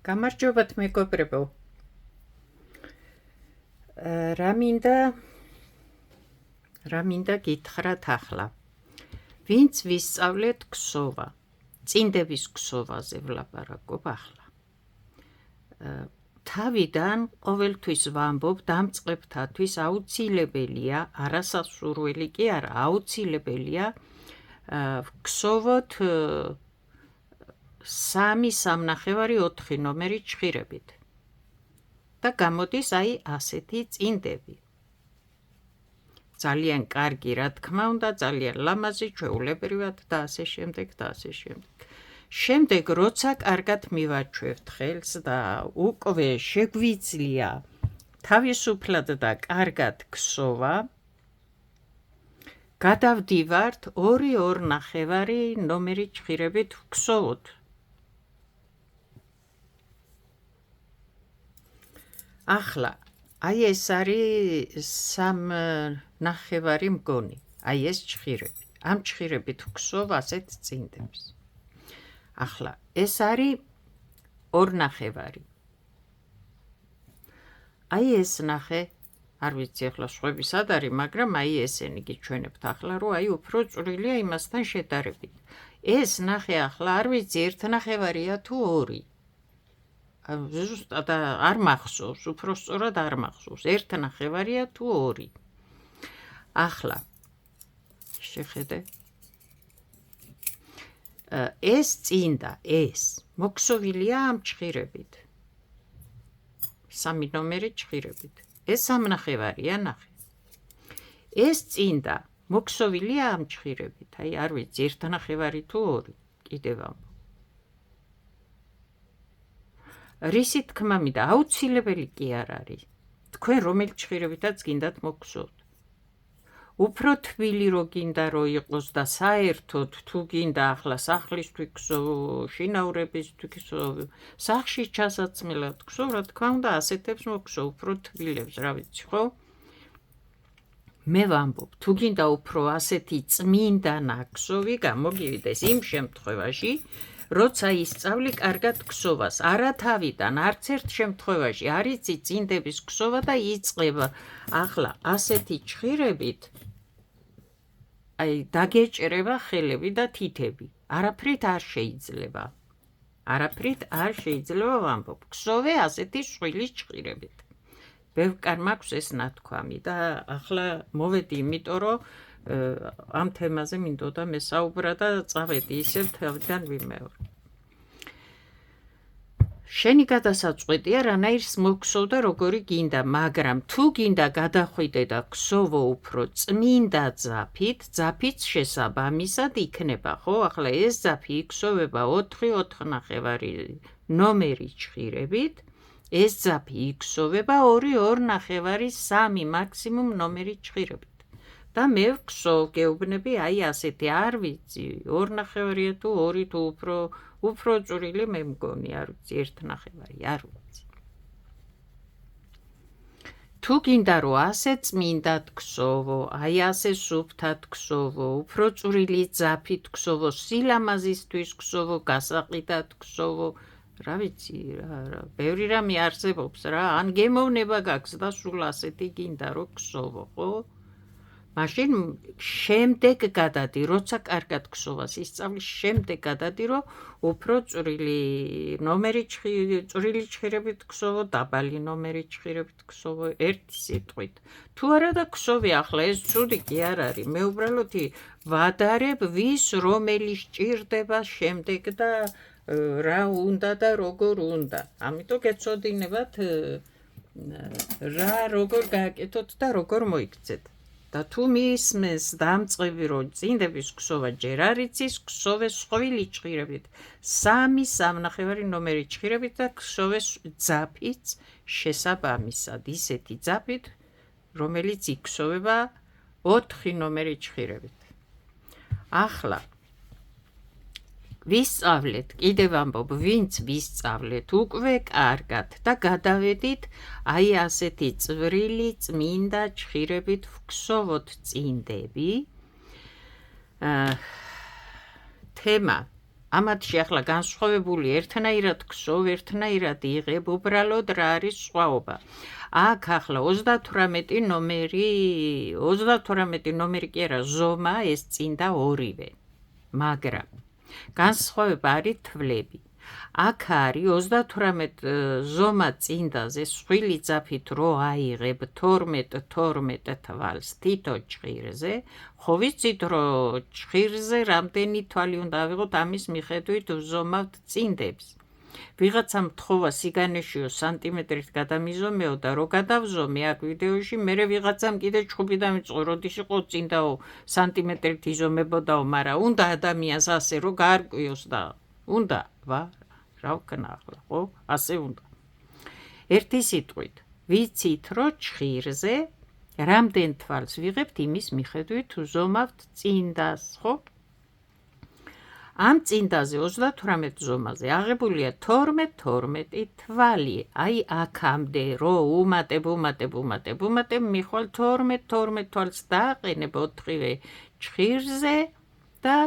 გამარჯობათ მეგობრებო. რა მინდა გითხრათ ახლა. ვინც ვისწავლეთ ქსოვა, წინდების ქსოვაზე ვლაპარაკობ ახლა. თავიდან ყოველთვის ვამბობ დამწყებთათვის აუცილებელია, არასასურველი კი არა, აუცილებელია ვქსოვოთ 3-3.5 ნომერი ჭხირებით. და გამოდის აი ასეთი წინდები. ძალიან კარგი, რა თქმა უნდა, ძალიან ლამაზი, ჩვეულებრივად და ასე შემდეგ და ასე შემდეგ. შემდეგ, როცა კარგად მივაჩვევთ ხელს და უკვე შეგვიძლია თავისუფლად და კარგად ქსოვა, გადავდივართ 2-2.5 ნომერი ჭხირებით ვქსოვოთ. ახლა, აი ეს არის 3.5 მგონი, აი ეს ჭხირები. ამ ჭხირებით ვქსოვ ასეთ წინდებს. ახლა, ეს არის 2.5. აი ეს ნახე, არ ვიცი ახლა სხვები სად არის, მაგრამ აი ესენი გიჩვენებთ ახლა, რომ აი უფრო წვრილია იმასთან შედარებით. ეს ნახე ახლა, არ ვიცი 1.5-ია თუ 2. ზუსტად არ მახსოვს, უფრო სწორად არ მახსოვს. 1.5-ია თუ 2. ახლა შეხედე. ეს წინდა, ეს მოქსოვილია ამ ჭხირებით. 3 ნომერი ჭხირებით. ეს 3.5-ია, ნახე. ეს წინდა მოქსოვილია ამ ჭხირებით. აი, არ ვიცი, 1.5 თუ 2. კიდევ ამბობ. რისი თქმა მინდა, აუცილებელი კი არ არის. თქვენ რომელი ჭხირებითაც გინდათ მოგხსოვთ. უფრო თბილი რო გინდა რო იყოს და საერთოდ თუ გინდა ახლა სახლისთვის გსოვ, შინაურებისთვის გსოვ, სახლში ჩასაცმელად გსოვ, რა თქმა უნდა ასეთებს მოგხსოვ, უფრო თბილებს, რა ვიცი, ხო? მე ვამბობ, თუ გინდა უფრო ასეთი წმინდა ნაქსოვი გამოგივიდეს იმ შემთხვევაში, როცა ისწავლი კარგად ქსოვას, არა თავიდან, არც ერთ შემთხვევაში არ იცი წინდების ქსოვა და იწყება ახლა ასეთი ჭხირებით, აი დაგეჭერება ხელები და თითები. არაფრით არ შეიძლება. არაფრით არ შეიძლება ვამბობ. ქსოვე ასეთი სხვილის ჭხირებით. ბევრკან მაქვს ეს ნათქვამი და ახლა მოვედი, იმიტომ რომ ამ თემაზე მინდოდა მესაუბრა და წავედი ისევ თავიდან ვიმეორე. შენი გადასაწყვეტია რანაირს მოგხსოვ და როგორი გინდა, მაგრამ თუ გინდა გადახვიდე და ქსოვო უფრო წმინდა ძაფით, ძაფიც შესაბამისად იქნება, ხო? ახლა ეს ძაფი იქსოვება 4-4.5 ნომერი ჭხირებით, ეს ძაფი იქსოვება 2-2.5-3 მაქსიმუმ ნომერი ჭხირებით. და მე ვქსოვ, გეუბნები, აი ასეთი, არ ვიცი, 2.5-ია თუ 2 თუ უფრო წვრილი მე მგონი, არ ვიცი, 1.5, არ ვიცი. თუ გინდა რომ ასე წმინდად ქსოვო, აი ასე სუფთად ქსოვო, უფრო წვრილი ძაფით ქსოვო, სილამაზისთვის ქსოვო, გასაყიდად ქსოვო, რა ვიცი, ბევრი რამე არსებობს რა, ან გემოვნება გაქვს და სულ ასეთი გინდა რომ ქსოვო, ხო? მაშინ შემდეგ გადადი, როცა კარგად ქსოვას ისწავლი, შემდეგ გადადი, რომ უფრო წვრილი ნომერი წვრილი ჭხირებით ქსოვო, დაბალი ნომერი ჭხირებით ქსოვო, ერთი სიტყვით. თუ არა და ქსოვი ახლა, ეს ცუდი კი არ არის. მე უბრალოდ ვადარებ, ვის რომელი სჭირდება შემდეგ და რა უნდა და როგორ უნდა. ამიტომ გეცოდინებათ რა როგორ გააკეთოთ და როგორ მოიქცეთ. და თუ მისმენს დამწყები რომ წინდების ქსოვა ჯერ არ იცის, ქსოვე სხვილი ჭხირებით, 3-3.5 ნომერი ჭხირებით და ქსოვე ძაფიც შესაბამისად, ისეთი ძაფით, რომელიც იქსოვება 4 ნომერი ჭხირებით. ახლა ვისწავლეთ, კიდევ ამბობ, ვინც ვისწავლეთ უკვე კარგად და გადავედით აი ასეთი წვრილი წმინდა ჭხირებით ვქსოვოთ წინდები. თემა ამათში ახლა განსხვავებული ერთნაირად ქსოვ, ერთნაირად იღებ, უბრალოდ რა არის სხვაობა. აქ ახლა 38 ნომერი კი არა, ზომა ეს წინ და ორივე. მაგრამ განსხვავება არის თვლები. აქ არის 38 ზომა წინდაზე სხვილი ძაფით რო აიღებ 12 თვალს თითო ჭხირზე, ხო ვიცით რომ ჭხირზე რამდენი თვალი უნდა ავიღოთ, ამის მიხედვით ვზომავთ წინდებს. ვიღაცამ თხოვა სიგანეშიო სანტიმეტრით გადამიზომეო და რო გადავზომე აქ ვიდეოში, მერე ვიღაცამ კიდე ჩხუბი დამიწყო, როდის იყო წინდაო სანტიმეტრით იზომებოდაო, მაგრამ უნდა ადამიანს ასე რო გაარკვიოს და უნდა რა ვქნა ახლა, ხო? ასე უნდა. ერთი სიტყვით, ვიცით რომ ჭხირზე რამდენ თვალს ვიღებთ, იმის მიხედვით ვზომავთ წინდას, ხო? ამ წინდაზე 38 ზომაზე აღებულია 12 თვალი. აი აქამდე რო უმატებ, მიხვალ 12 თვალს დააყენებ 4-ვე ჭხირზე და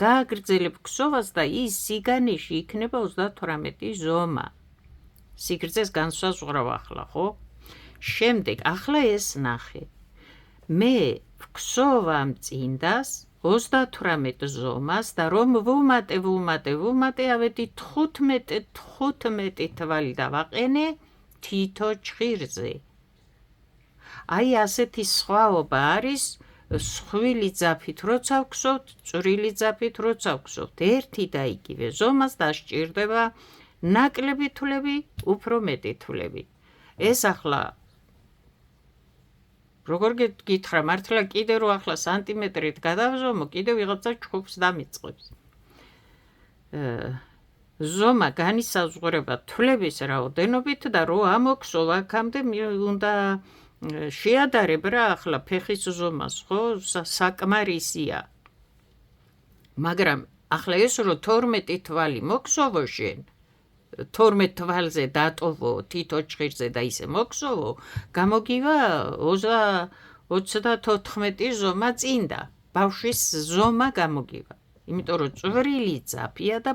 გააგრძელებ ქსოვას და ის სიგანეში იქნება 38 ზომა. სიგრძეს განსაზღვრავ ახლა, ხო? შემდეგ, ახლა ეს ნახე. მე ვქსოვ ამ წინდას 38 ზომას და რომ ვუმატებ, ავედი 15 თვალი დავაყენე თითო ჭხირზე. აი ასეთი სხვაობა არის სხვილი ძაფით როცა ვქსოვთ, წვრილი ძაფით როცა ვქსოვთ. ერთი და იგივე ზომას დასჭირდება ნაკლები თვლები, უფრო მეტი თვლები. ეს ახლა როგორ გითხრა, მართლა კიდე რო ახლა სანტიმეტრით გადავზომო, კიდე ვიღაცა ჩხუბს დამიწყებს. ზომა განისაზღვრება თვლების რაოდენობით და რო ამოქსოვ აქამდე უნდა შეადარებ რა ახლა ფეხის ზომას, ხო? საკმარისია. მაგრამ ახლა ეს რო 12 თვალი მოქსოვო შენ, 12 თვალზე დატოვო თითო ჭხირზე და ისე მოქსოვო, გამოგივა 34 ზომა წინდა. ბავშვის ზომა გამოგივა. იმიტომ რომ წვრილი ძაფია და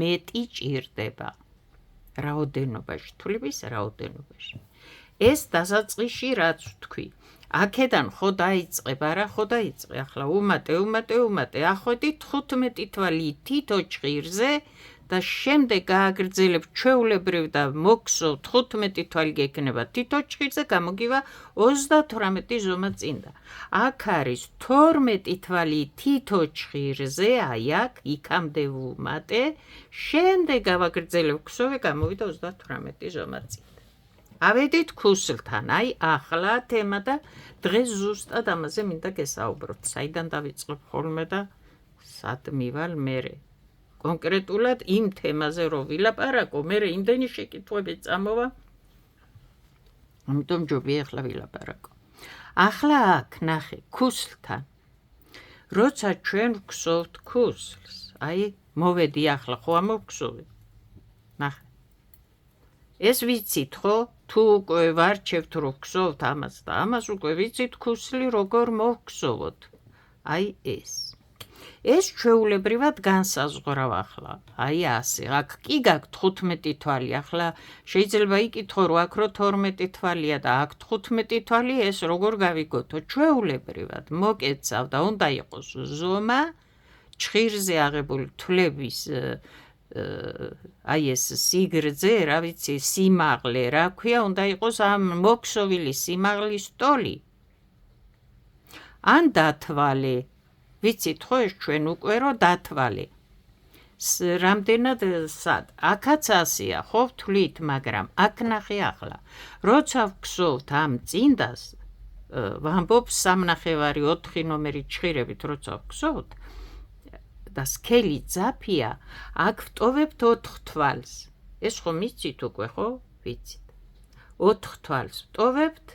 მეტი ჭირდება. რაოდენობაში, თვლების რაოდენობაში. ეს დასაწყისში რაც ვთქვი. აქედან ხო დაიწყებ, არა ხო დაიწყე. ახლა უმატე, ახვედი 15 თვალი თითო ჭხირზე და შემდეგ გააგრძელებ ჩვეულებრივ და მოქსოვ 15 თვალი გექნება თითო ჭხირზე, გამოგივა 38 ზომა წინდა. აქ არის 12 თვალი თითო ჭხირზე, აი აქ იქამდე ვუმატე, შემდეგ გავაგრძელებ ქსოვე, გამოვიდა 38 ზომა წინდა. ავედით ქუსლთან, აი ახლა თემა და დღეს ზუსტად ამაზე მინდა გესაუბროთ. საიდან დავიწყებ ხოლმე და სად მივალ მერე. კონკრეტულად იმ თემაზე რო ვილაპარაკო, მერე იმდენი შეკითხვები წამოვა, ამიტომ ჯობია ახლა ვილაპარაკო. ახლა აქ ნახე ქუსლთან. როცა ჩვენ ვქსოვთ ქუსლს, აი მოვედი ახლა ხო ამოვქსოვე. ნახე. ეს ვიცით ხო? თუ უკვე ვარჩევთ რო ვქსოვთ ამას და ამას უკვე ვიცით ქუსლი როგორ მოვქსოვოთ. აი ეს. ეს ჩვეულებრივად განსაზღვრავ ახლა. აი ასე. აქ კი გაქვთ 15 თვალი. ახლა შეიძლება იკითხო რომ აქ რო 12 თვალია და აქ 15 თვალი, ეს როგორ გავიგოთო? ჩვეულებრივად მოკეცავ და უნდა იყოს ზომა ჭხირზე აღებული თვლების აი ეს სიგრძე, რა ვიცი, სიმაღლე, რა ქვია, უნდა იყოს ამ მოქსოვილი სიმაღლის ტოლი. ან დათვალე. ვიცით ხო ეს ჩვენ უკვე რო დათვალე. რამდენად სად? აქაც ასეა, ხო ვთვლით, მაგრამ აქ ნახე ახლა. როცა ვქსოვთ ამ წინდას, ვამბობ 3.5-4 ნომერი ჭხირებით როცა ვქსოვთ, და სქელი ძაფია, აქ ვტოვებთ 4 თვალს. ეს ხომ იცით უკვე, ხო? ვიცით. 4 თვალს ვტოვებთ,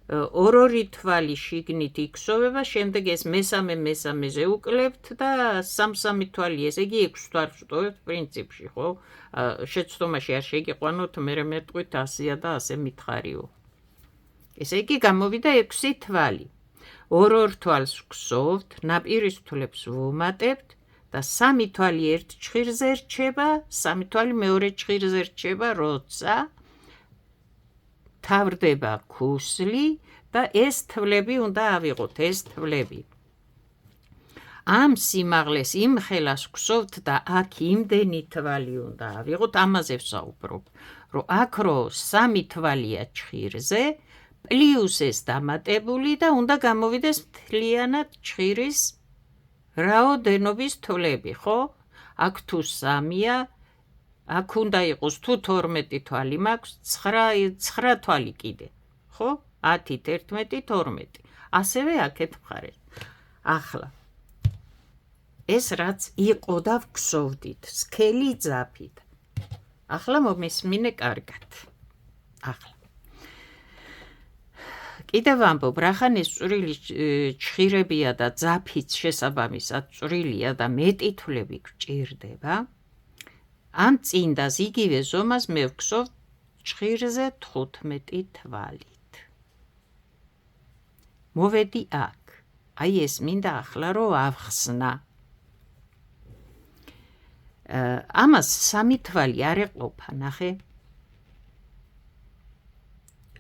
2 თვალი შიგნით იქსოვება, შემდეგ ეს მესამეზე უკლებთ და 3 თვალი, ესე იგი 6 თვალს ვტოვებთ პრინციპში, ხო? შეცდომაში არ შეგიყვანოთ, მერე მეტყვით ასეა და ასე მითხარიო. ესე იგი გამოვიდა 6 თვალი. 2 თვალს ვქსოვთ, ნაპირის თვლებს ვუმატებთ და სამი თვალი ერთ ჭხირზე რჩება, სამი თვალი მეორე ჭხირზე რჩება, როცა თავრდება ქუსლი და ეს თვლები უნდა ავიღოთ, ეს თვლები. ამ სიმაღლეს იმ ხელას გვსოვთ და აქ იმდენი თვალი უნდა ავიღოთ, ამაზე ვსაუბრობ, რომ აქ რო სამი თვალია ჭხირზე, პლიუს ეს დამატებული და უნდა გამოვიდეს მთლიანად ჭხირის რაოდენობის თვლები, ხო? აქ თუ 3-ია, აქ უნდა იყოს თუ 12 თვალი მაქვს, 9 თვალი კიდე, ხო? 10, 11, 12. ასევე აქეთ მხარეს. ახლა ეს რაც იყო და ვგსოვდით, სქელი ძაფით. ახლა მომესმინე კარგად. ახლა კიდევ ვამბობ, რახან ეს წვრილი ჭხირებია და ძაფით შესაბამისად წვრილია და მეტი თვლები გჭირდება, ამ წინდას იგივე ზომას მე ვგსოვ ჭხირზე 15 თვალით. მოვედი აქ. აი ეს მინდა ახლა რომ ავხსნა. ამას სამი თვალი არ ეყოფა, ნახე.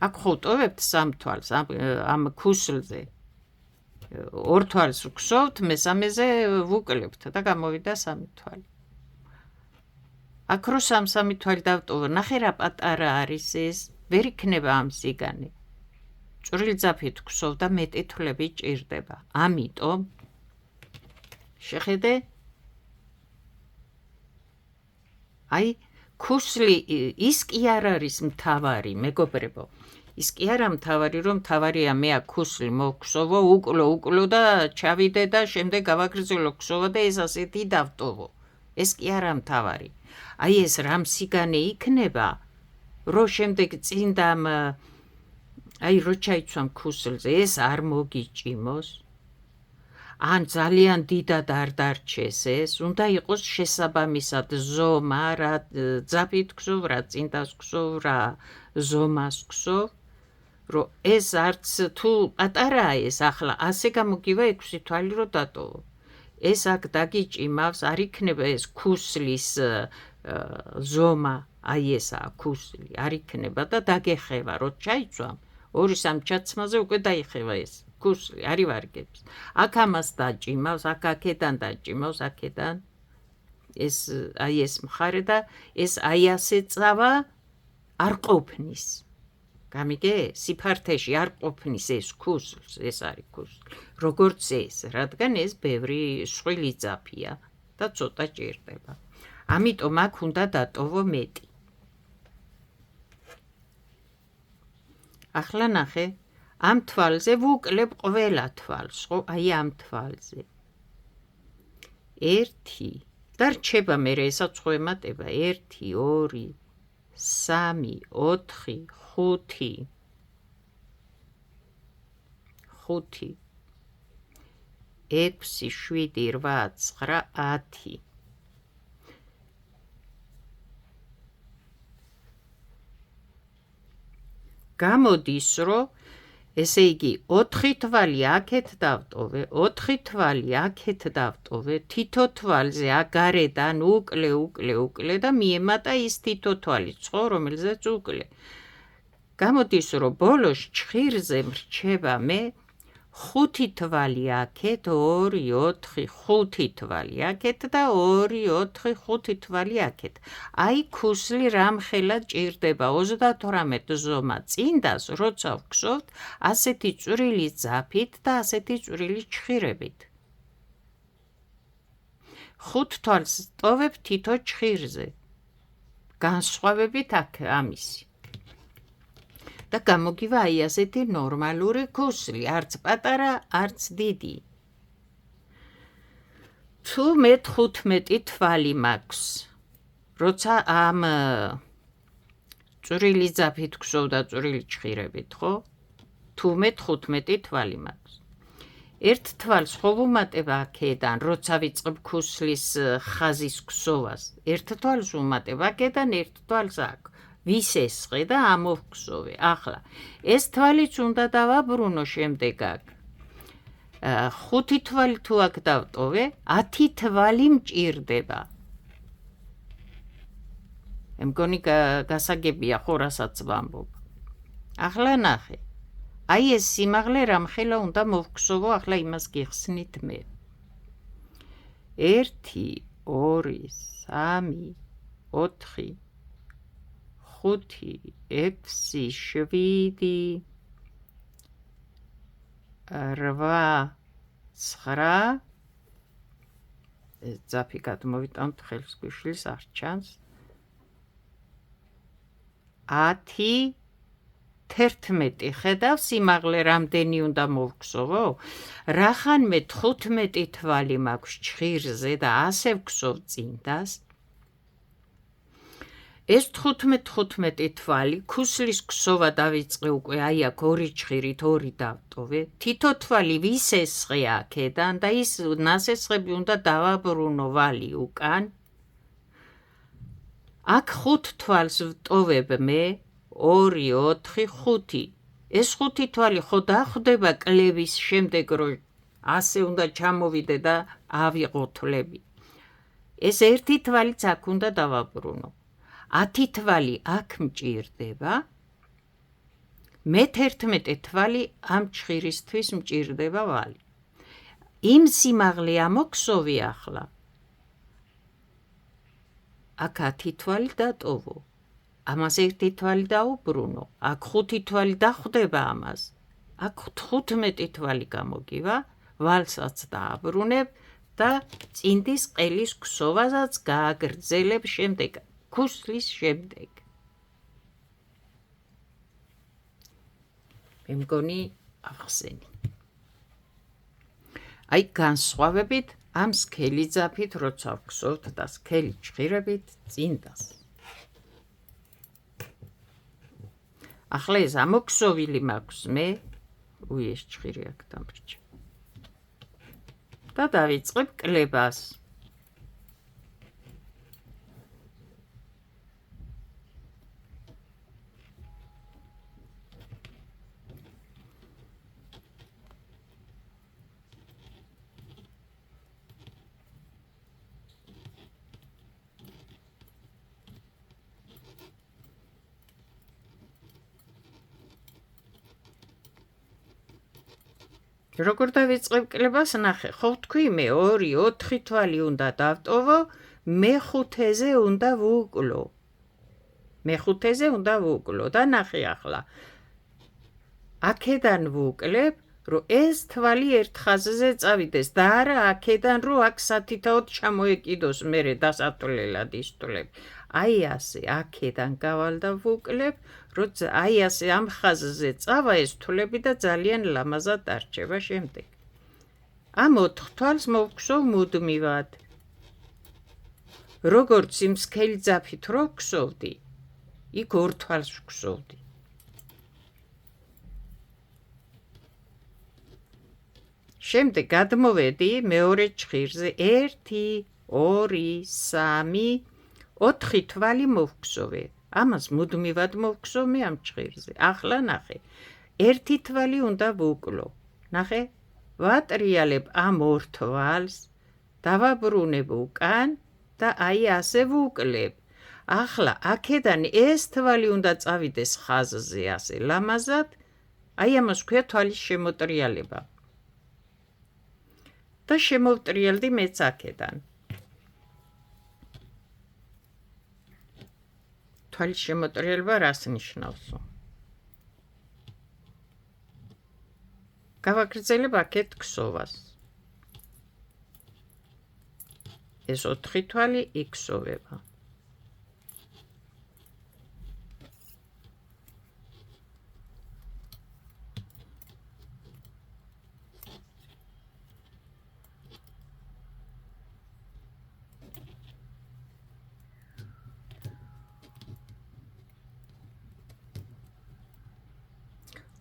აქ ხო ტოვებთ სამ თვალს ამ ქუსლზე. ორ თვალს ვგსოვთ, მესამეზე ვუკლებთ და გამოვიდა სამი თვალი. აქ რო სამი თვალი დავტოვო, ნახე რა პატარა არის ეს, ვერ იქნება ამ სიგანი. წვრილი ძაფით გვსოვ და მეტი თვლები ჭირდება. ამიტომ შეხედე, აი ქუსლი ის კი არ არის მთავარი, მეგობრებო. ის კი არა მთავარი, რომ მთავარია მე აქ ქუსლი მოგвსოვო, უკლო და ჩავიდე და შემდეგ გავაგრძელო გვსოვა და ეს ასეთი დავტოვო. ეს კი არა მთავარი. აი ეს რამ სიგანე იქნება, რომ შემდეგ წინდამ აი რო ჩაიცვამ ქუსლზე, ეს არ მოგიჭიმოს. ან ძალიან დიდად არ დარჩეს ეს, უნდა იყოს შესაბამისად ზომა, რა ძაფით გვსოვ, რა წინდას გვსოვ, რა ზომას გვსოვ, რომ ეს არც თუ პატარაა ეს ახლა, ასე გამოგივა 6 თვალი რო დატოვო. ეს აქ დაგიჭიმავს, არ იქნება ეს ქუსლის ზომა, აი ესაა ქუსლი, არ იქნება და დაგეხება, რო ჩაიცვამ, 2-3 ჩაცმაზე უკვე დაიხება ეს. ქუსლი არ ივარგებს. აქ ამას დაჭიმავს, აქ აქედან დაჭიმავს, აქედან ეს აი ეს მხარე და ეს აი ასე წავა არ ყოფნის. გამიგე? სიფართეში არ ყოფნის ეს ქუსლს, ეს არის ქუსლი. როგორც ეს, რადგან ეს ბევრი სხვილი ძაფია და ცოტა ჭირდება. ამიტომ აქ უნდა დატოვო მეტი. ახლა ნახე, ამ თვალზე ვუკლებ ყველა თვალს, ხო? აი ამ თვალზე. 1 და რჩება მე ესაც ხო ემატება 1, 2, 3, 4, 5. 5, 6, 7, 8, 9, 10. გამოდის, რომ ესე იგი 4 თვალი აქეთ დავტოვე, 4 თვალი აქეთ დავტოვე, თითო თვალზე აგარედან უკლე და მიემატა ის თითო თვალიც, ხო, რომელზეც უკლე. გამოდის, რომ ბოლოს ჭხირზე მრჩება მე 5 თვალი აქეთ, 2, 4, 5 თვალი აქეთ და 2, 4, 5 თვალი აქეთ. აი ქუსლი რამ ხელა ჭირდება 38 ზომა წინდას, როცა ვგსოვთ ასეთი წვრილი ძაფით და ასეთი წვრილი ჭხირებით. 5 თვალს ტოვებ თითო ჭხირზე. განსხვავებით აქ ამისი. და გამოგივა აი ასეთი ნორმალური ქუსლი, არც პატარა, არც დიდი. თუ მე 15 თვალი მაქვს, როცა ამ წვრილი ძაფით გვსოვ და წვრილი ჭხირებით, ხო? თუ მე 15 თვალი მაქვს. ერთ თვალს ხო ვუმატებ აქედან, როცა ვიწყებ ქუსლის ხაზის გვსოვას. ერთ თვალს ვუმატებ აქედან, ერთ თვალს აქ. ვისესხე და ამოვგსოვე. ახლა ეს თვალიც უნდა დავაბრუნო შემდეგ აქ. 5 თვალი თუ აქ დავტოვე 10 თვალი მჭირდება მგონი გასაგებია ხო რასაც ვამბობ ახლა ნახე აი ეს სიმაღლე რამხელა უნდა მოვგსოვო ახლა იმას გიხსნით მე 1 2 3 4 5 6 7 8 9 ძაფი გადმოვიტანთ ხელს გვიშლის არ ჩანს 10 11 ხედავ სიმაღლე რამდენი უნდა მოვგსოვო რახანმე 15 თვალი მაქვს ჭხირზე და ასე ვგსოვ წინდას ეს 15 თვალი ქუსლის გსოვა დავიწყე უკვე აი აქ 2 ჭხირით 2 დავტოვე თითო თვალი ვისესხე აქედან და ის ნასესხები უნდა დავაბრუნო ვალი უკან აქ 5 თვალს ვტოვებ მე 2 4 5 ეს 5 თვალი ხო დახვდება კლევის შემდეგ რომ ასე უნდა ჩამოვიდე და ავიღო თვლები ეს 1 თვალიც აქ უნდა დავაბრუნო 10 თვალი აქ მჭირდება მე 11 თვალი ამ ჭხირისთვის მჭირდება ვალი იმ სიმაღლე ამოქსოვი ახლა აქ 10 თვალი დატოვო ამას 1 თვალი დაუბრუნო აქ 5 თვალი დახვდება ამას აქ 15 თვალი გამოგივა ვალსაც დააბრუნებ და წინდის ყელის ქსოვასაც გააგრძელებ შემდეგ ქუსლის შემდეგ მე მგონი ახსენი აი განსხვავებით ამ სქელი ძაფით როცა ვგსოვთ და სქელი ჭხირებით წინდას ახლა ეს ამოქსოვილი მაქვს მე ეს ჭხირი აქ დამრჩა და დავიწყებ კლებას როგორ დავიწყებ კლებას ნახე ხო ვთქვი მე 2 4 თვალი უნდა დავტოვო მე-5-ზე უნდა ვუკლო მე-5-ზე უნდა ვუკლო და ნახე ახლა აქედან ვუკლებ რომ ეს თვალი ერთ ხაზზე წავიდეს და არა აქედან რომ აქ სათითაოდ ჩამოეკიდოს მერე დასათვლელად ისტვლებ აი ასე აქედან გავალ და ვუკლებ რომ აი ასე ამ ხაზზე წავა ეს თვლები და ძალიან ლამაზად დარჩება შემდეგ ამ 4 თვალს მოვგსოვ მუდმივად როგორც იმ სქელი ძაფით რო ვგსოვდი იქ 2 თვალს ვგსოვდი შემდეგ გადმოვედი მეორე ჭხირზე 1 2 3 4 თვალი მოვგსოვე ამას მუდმივად მოვგსოვ მე ამ ჭხირზე ახლა ნახე 1 თვალი უნდა ვუკლო ნახე ვატრიალებ ამ 2 თვალს დავაბრუნებ უკან და აი ასე ვუკლებ ახლა აქედან ეს თვალი უნდა წავიდეს ხაზზე ასე ლამაზად აი ამას ქვია თვალის შემოტრიალება და შემოვტრიალდი მეც აქედან თვალის შემოტრიალება რას ნიშნავსო გავაგრძელებ აქეთ ქსოვას ეს 4 თვალი იქსოვება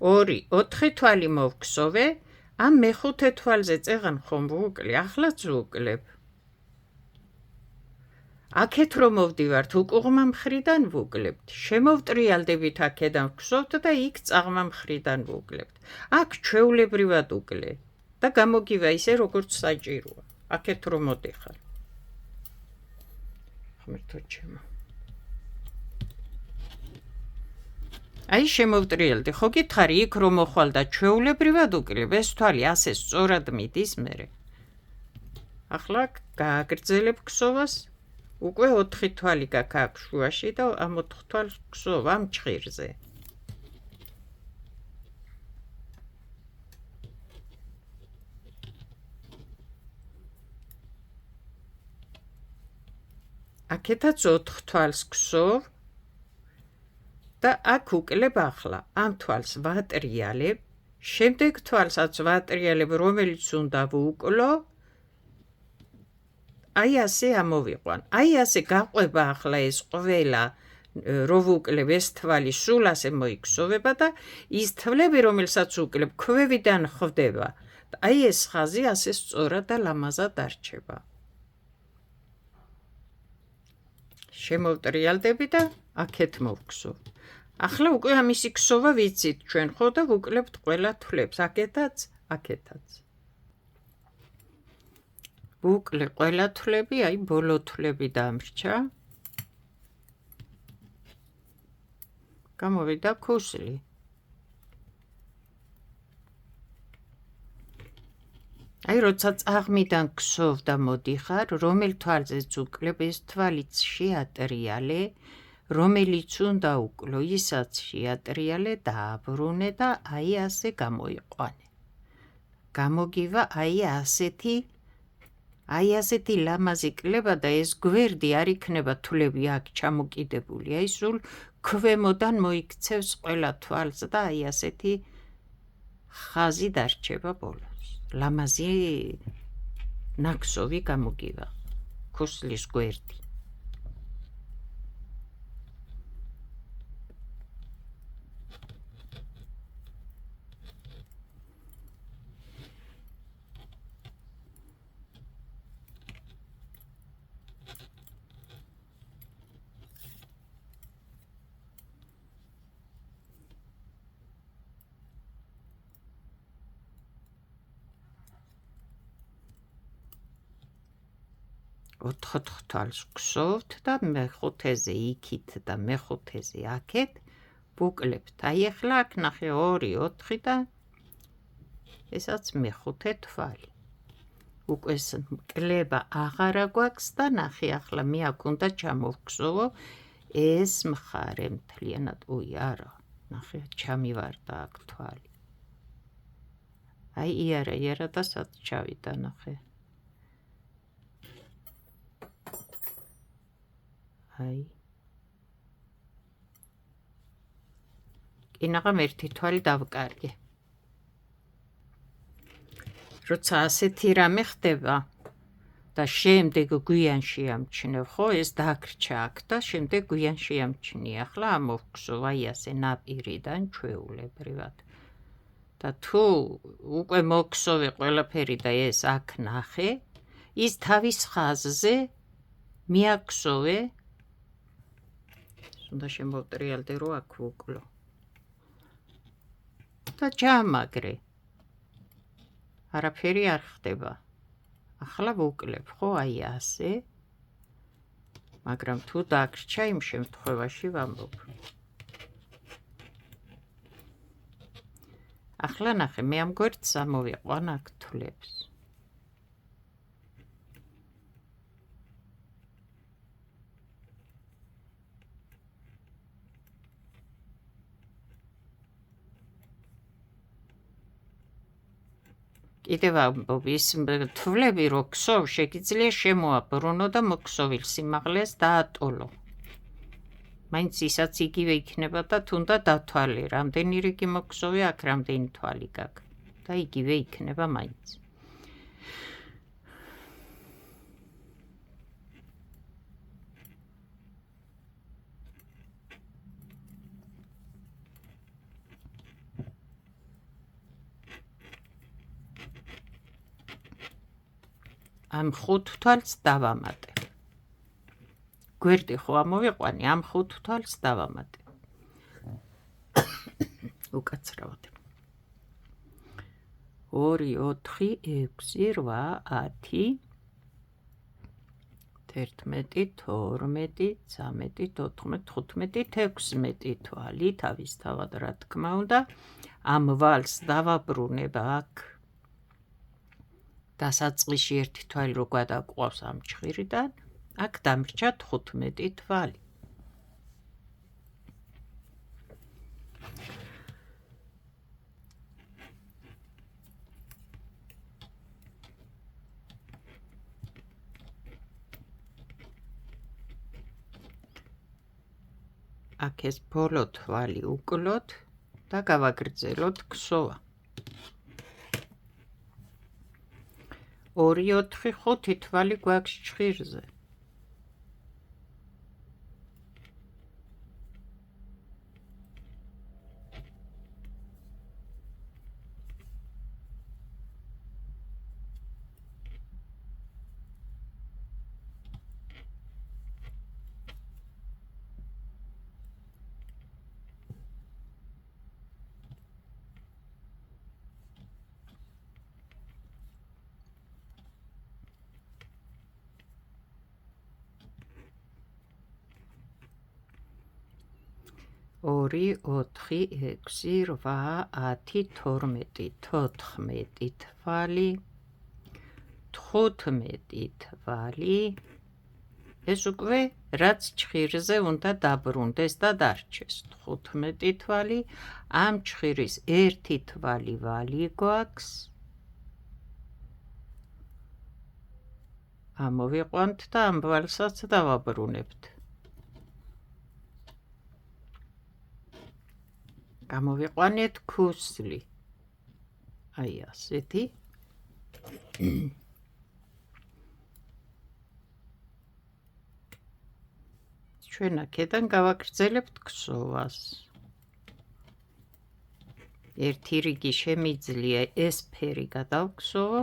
ორი 4 თვალი მოვგსოვე ამ მე-5 თვალზე წეღან ხომ ვუკლე ახლაც ვუკლებ აქეთ რომ მოვდივართ უკუღმა მხრიდან ვუκლებთ შემოვტრიალდებით აქედან ვგსოვთ და იქ წაღმა მხრიდან ვუკლებთ აქ ჩვეულებრივად უკლე და გამოგივა ისე როგორც საჭიროა. აქეთ რომ მოდიხარ. ღმერთო ჩემო. აი შემოვტრიალდი, ხო გითხარი იქ რომ მოხვალ და ჩვეულებრივად უკლებ ეს თვალი ასე სწორად მიდის მერე. ახლა გააგრძელებ ქსოვას, უკვე 4 თვალი გაქვს აქ შუაში და ამ 4 თვალს ქსოვ ამ ჭხირზე. აქეთაც 4 თვალს ქსოვ და აქ უკლებ ახლა ამ თვალს ვატრიალებ, შემდეგ თვალსაც ვატრიალებ, რომელიც უნდა ვუკლო. აი ასე ამოვიყვან. აი ასე გაყვება ახლა ეს ყველა რო ვუკლებ ეს თვალი სულ ასე მოიქსოვება და ის თვლები რომელსაც უკლებ ქვევიდან ხვდება. აი ეს ხაზი ასე სწორად და ლამაზად არჩება. შემოვტრიალდები და აქეთ მოვქსოვ. ახლა უკვე ამისი ქსოვა ვიცით ჩვენ ხო და ვუკლებთ ყველა თვლებს, აქეთაც, აქეთაც. ვუკლე ყველა თვლები, აი ბოლო თვლები დამრჩა. გამოვიდა ქუსლი. აი როცა წაღმიდან ქსოვ და მოდიხარ, რომელ თვალზეც უკლებ ეს თვალიც შეატრიალე, რომელიც უნდა უკლო, ისაც შეატრიალე და აბრუნე და აი ასე გამოიყვანე. გამოგივა აი ასეთი ლამაზი კლება და ეს გვერდი არ იქნება თვლები აქ ჩამოკიდებული, აი სულ ქვემოდან მოიქცევს ყველა თვალს და აი ასეთი ხაზი დარჩება ბოლოს. ლამაზი ნაქსოვი გამოგივა ქუსლის გვერდი. ოთხ თვალს ქსოვთ და მეხუთეზე იქით და მეხუთეზე აქეთ ვუკლებთ. აი ახლა აქ ნახე 2, 4 და ესაც მეხუთე თვალი. უკვე კლება აღარა გვაქვს და ნახე ახლა მე აქ უნდა ჩამოვქსოვო ეს მხარე მთლიანად. უი არა, ნახე ჩამივარდა აქ თვალი. აი იარა და სად ჩავიდა ნახე. აი კინაღამ ერთი თვალი დავკარგე. როცა ასეთი რამე ხდება და შემდეგ გვიან შეამჩნევ, ხო ეს დაგრჩა აქ და შემდეგ გვიან შეამჩნი. ახლა ამოვქსოვ აი ასე ნაპირიდან ჩვეულებრივად. და თუ უკვე მოქსოვე ყველაფერი და ეს აქ ნახე, ის თავის ხაზზე მიაქსოვე. უნდა შემოვტრიალდე რომ აქ ვუკლო. და ჩამაგრე. არაფერი არ ხდება. ახლა ვუკლებ, ხო აი ასე. მაგრამ თუ დაგრჩა იმ შემთხვევაში ვამბობ. ახლა ნახე, მე ამ გვერდს ამოვიყვან აქ თვლებს. კიდევ ამბობ, ის თვლები რო ქსოვ, შეგიძლია შემოაბრუნო და მოქსოვილ სიმაღლეს დაატოლო. მაინც ისაც იგივე იქნება და თუნდა დათვალე, რამდენი რიგი მოქსოვე, აქ რამდენი თვალი გაქვს და იგივე იქნება მაინც. ამ 5 თვალს დავამატებ. გვერდი ხო ამოვიყვანი, ამ 5 თვალს დავამატებ. უკაცრავად. 2, 4, 6, 8, 10, 11, 12, 13, 14, 15, 16 თვალი თავისთავად რა თქმა უნდა. ამ ვალს დავაბრუნებ აქ დასაწყისში ერთი თვალი რო გადაგვყავს ამ ჭხირიდან, აქ დამრჩა 15 თვალი. აქ ეს ბოლო თვალი უკლოთ და გავაგრძელოთ ქსოვა. 2, 4, 5 თვალი გვაქვს ჭხირზე. ორი, 4, 6, 8, 10, 12 თვალი, 15 თვალი. ეს უკვე რაც ჭხირზე უნდა დაბრუნდეს და დარჩეს. 15 თვალი, ამ ჭხირის ერთი თვალი ვალი გვაქვს. ამოვიყვანთ და ამ ვალსაც დავაბრუნებთ. გამოვიყვანეთ ქუსლი. აი ასეთი. ჩვენ აქედან გავაგრძელებთ ქსოვას. ერთი რიგი შემიძლია ეს ფერი გადავქსოვო.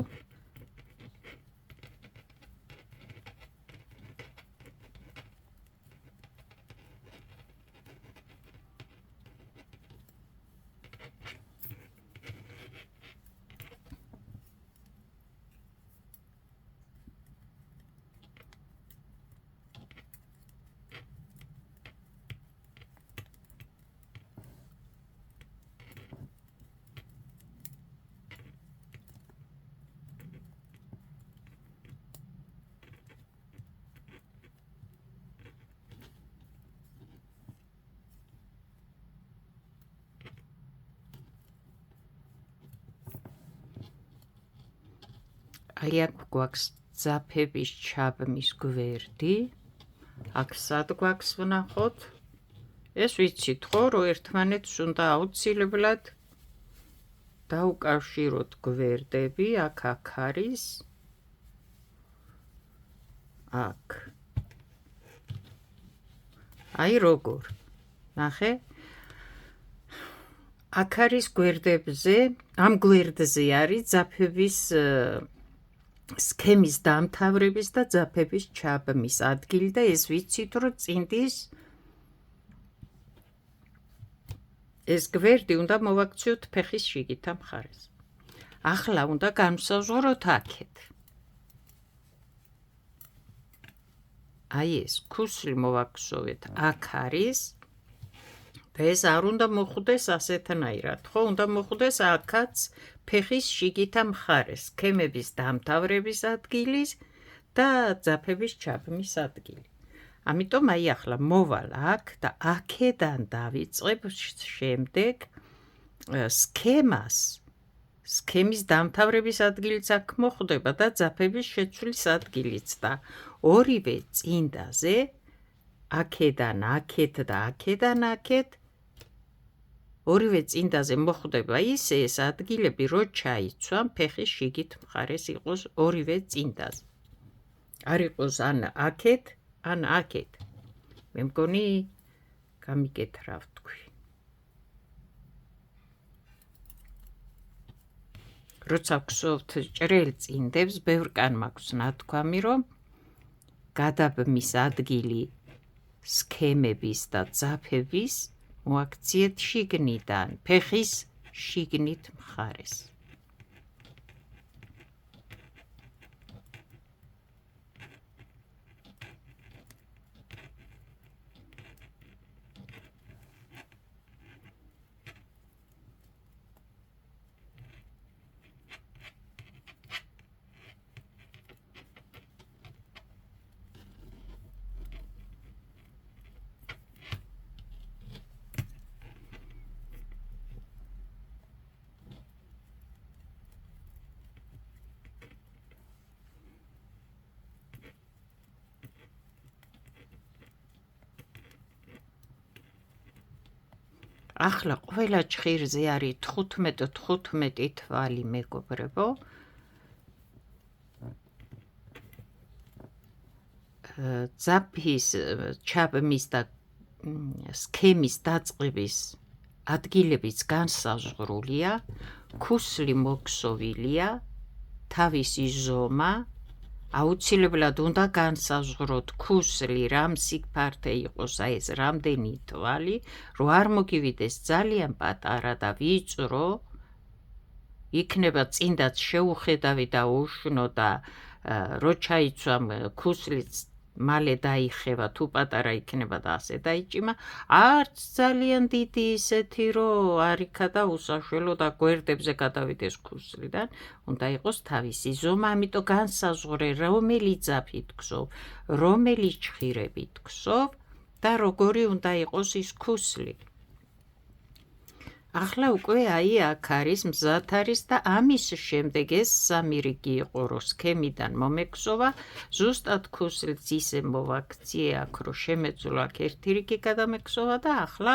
აი აქ გვაქვს ძაფების ჩაბმის გვერდი. აქ სად გვაქვს ვნახოთ? ეს ვიცით ხო, რომ ერთმანეთს უნდა აუცილებლად დაუკავშიროთ გვერდები. აქ არის. აქ. აი როგორ. ნახე? აქ არის გვერდებზე, ამ გვერდზე არის ძაფების სქემის დამთავრების და ძაფების ჩაბმის ადგილი და ეს ვიცით, რომ წინდის ეს გვერდი უნდა მოვაქციოთ ფეხის შიგითა მხარეს. ახლა უნდა განვსაზღვროთ აქეთ. აი ეს ქუსლი მოვაქსოვეთ, აქ არის და ეს არ უნდა მოხვდეს ასეთნაირად, ხო? უნდა მოხვდეს აქაც ფეხის შიგითა მხარეს, სქემების დამთავრების ადგილის და ძაფების ჩაბმის ადგილი. ამიტომ აი ახლა მოვალ აქ და აქედან დავიწყებ შემდეგ სქემას. სქემის დამთავრების ადგილიც აქ მოხვდება და ძაფების შეცვლის ადგილიც და ორივე წინდაზე აქედან აქეთ და აქედან აქეთ ორივე წინდაზე მოხვდება ისე ეს ადგილები, რო ჩაიცვან ფეხის შიგით მხარეს იყოს ორივე წინდაზე. არ იყოს ან აქეთ, ან აქეთ. მე მგონი გამიგეთრა ვთქვი. როცა ვქსოვთ ჭრელ წინდებს, ბევრკან მაქვს ნათქვამი, რომ გადაბმის ადგილი სქემების და ძაფების მოაქციეთ შიგნიდან, ფეხის შიგნით მხარეს. ახლა ყველა ჭხირზე არის 15 თვალი მეგობრებო. ძაფის ჩაბმის და სქემის დაწყების ადგილებიც განსაზღვრულია, ქუსლი მოქსოვილია, თავისი ზომა, აუცილებლად უნდა განსაზღვროთ ქუსლი რამ სიგფართე იყოს, აი ეს რამდენი თვალი, რომ არ მოგივიდეს ძალიან პატარა და ვიწრო, იქნება წინდაც შეუხედავი და უშნო და რო ჩაიცვამ ქუსლიც მალე დაიხევა, თუ პატარა იქნება და ასე დაიჭიმა, არც ძალიან დიდი ისეთი, რომ არ იქა და უსაშველო და გვერდებზე გადავიდეს ქუსლიდან, უნდა იყოს თავისი ზომა, ამიტომ განსაზღვრე, რომელი ძაფით გსოვ, რომელი ჭხირებით გსოვ და როგორი უნდა იყოს ის ქუსლი. ახლა უკვე აი აქ არის, მზად არის და ამის შემდეგ ეს სამი რიგი იყო, რომ სქემიდან მომექსოვა, ზუსტად ქუსლიც ისე მოვაქციე აქ, რომ შემეძლო აქ ერთი რიგი გადამექსოვა და ახლა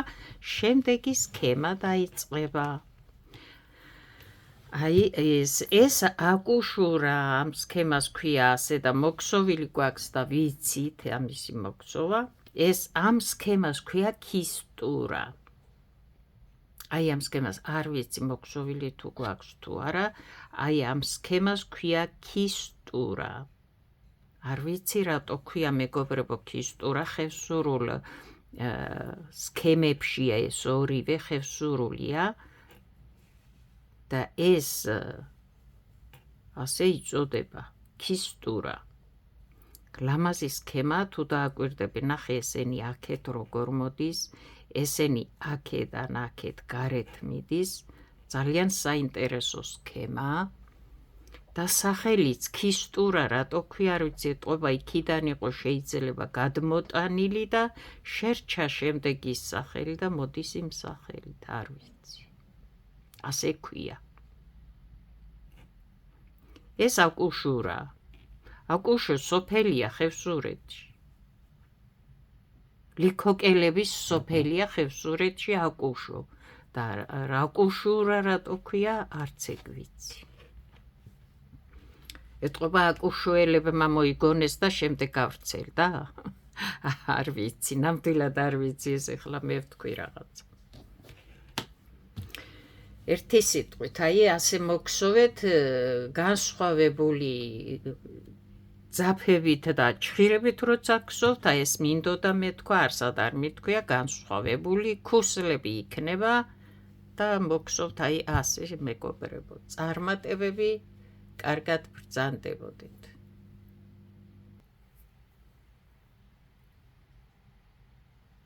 შემდეგი სქემა დაიწყება. აი ეს აკუშურა ამ სქემას ქვია ასე და მოქსოვილი გვაქვს და ვიცით ამისი მოქცოვა, ეს ამ სქემას ქვია ქისტურა. აი ამ სქემას არ ვიცი მოქსოვილი თუ გვაქვს თუ არა, აი ამ სქემას ქვია ქისტურა. არ ვიცი რატო ქვია მეგობრებო ქისტურა, ხევსურულ სქემებშია ეს ორივე ხევსურულია და ეს ასე იწოდება ქისტურა. ლამაზი სქემა, თუ დააკვირდები, ნახე ესენი აქეთ როგორ მოდის, ესენი აქედან აქეთ გარეთ მიდის, ძალიან საინტერესო სქემა და სახელიც ქისტურა რატო ქვია, არ ვიცი, ეტყობა იქიდან იყო შეიძლება გადმოტანილი და შერჩა შემდეგ ის სახელი და მოდის იმ სახელით, არ ვიცი. ასე ქვია. ეს აკუშურა. აკუშო სოფელია ხევსურეთში. ლიქოკელების სოფელია ხევსურეთში აკუშო და აკუშურა რატო ქვია, არც ეგ ვიცი. ეტყობა აკუშოელებმა მოიგონეს და შემდეგ გავრცელდა? არ ვიცი, ნამდვილად არ ვიცი, ეს ახლა მე ვთქვი რაღაცა. ერთი სიტყვით, აი ასე მოგსოვეთ განსხვავებული ძაფებით და ჭხირებით როცა გსოვთ, აი ეს მინდოდა მეთქვა, არსად არ მithქვია, განსხვავებული ქუსლები იქნება და მოგსოვთ აი ასე მეგობრებო, წარმატებები, კარგად ბრძანდებოდეთ.